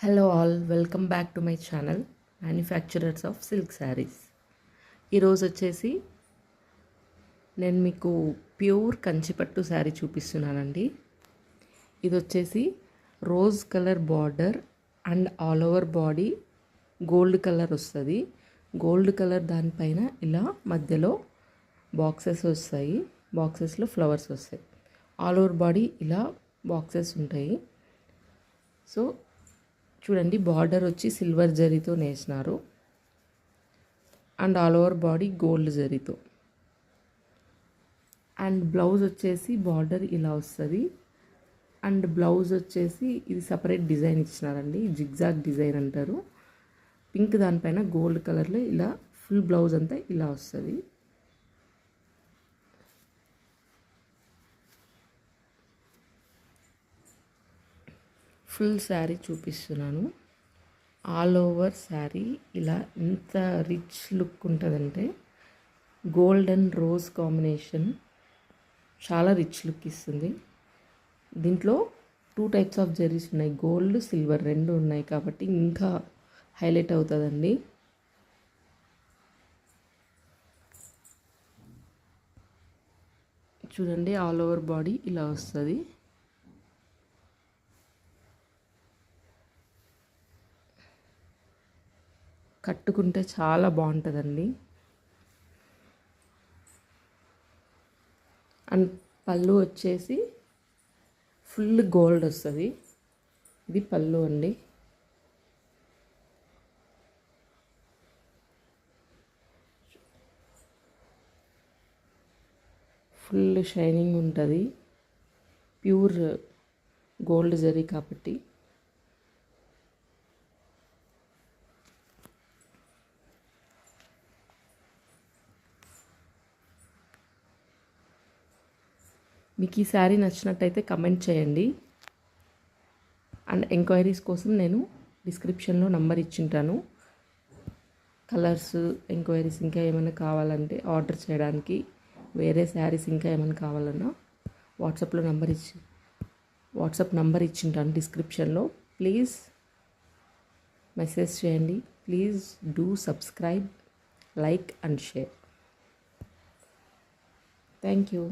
Hello all, welcome back to my channel manufacturers of silk saris. ఈరోజు వచ్చేసి నేను మీకు ప్యూర్ కంచిపట్టు శారీ చూపిస్తున్నానండి. ఇది వచ్చేసి rose colour border and all over body gold colour వస్తుంది. గోల్డ్ కలర్ దానిపైన ఇలా మధ్యలో బాక్సెస్ వస్తాయి. బాక్సెస్లో ఫ్లవర్స్ వస్తాయి. ఆల్ ఓవర్ బాడీ ఇలా బాక్సెస్ ఉంటాయి. సో చూడండి, బార్డర్ వచ్చి సిల్వర్ జరీతో నేసినారు and all over body gold జరీతో. అండ్ బ్లౌజ్ వచ్చేసి బార్డర్ ఇలా వస్తుంది. అండ్ బ్లౌజ్ వచ్చేసి ఇది సపరేట్ డిజైన్ ఇచ్చినారండి, జిగ్జాగ్ డిజైన్ అంటారు. పింక్ దానిపైన గోల్డ్ కలర్లో ఇలా ఫుల్ బ్లౌజ్ అంతా ఇలా వస్తుంది. ఫుల్ శారీ చూపిస్తున్నాను. ఆల్ ఓవర్ శారీ ఇలా ఎంత రిచ్ లుక్ ఉంటుందంటే, గోల్డ్ అండ్ రోజ్ కాంబినేషన్ చాలా రిచ్ లుక్ ఇస్తుంది. దీంట్లో 2 టైప్స్ ఆఫ్ జరీస్ ఉన్నాయి, గోల్డ్ సిల్వర్ రెండు ఉన్నాయి కాబట్టి ఇంకా హైలైట్ అవుతుందండి. చూడండి, ఆల్ ఓవర్ బాడీ ఇలా వస్తుంది. కట్టుకుంటే చాలా బాగుంటుందండి. అండ్ పళ్ళు వచ్చేసి ఫుల్ గోల్డ్ వస్తుంది. ఇది పళ్ళు అండి. ఫుల్ షైనింగ్ ఉంటుంది, ప్యూర్ గోల్డ్ జరీ కాబట్టి. మీకు ఈ శారీ నచ్చినట్టయితే కమెంట్ చేయండి. అండ్ ఎంక్వైరీస్ కోసం నేను డిస్క్రిప్షన్లో నంబర్ ఇచ్చింటాను. కలర్స్ ఎంక్వైరీస్ ఇంకా ఏమైనా కావాలంటే ఆర్డర్ చేయడానికి, వేరే శారీస్ ఇంకా ఏమైనా కావాలన్నా వాట్సాప్ నంబర్ ఇచ్చింటాను డిస్క్రిప్షన్లో. ప్లీజ్ మెసేజ్ చేయండి. Please do subscribe, like and share. Thank you.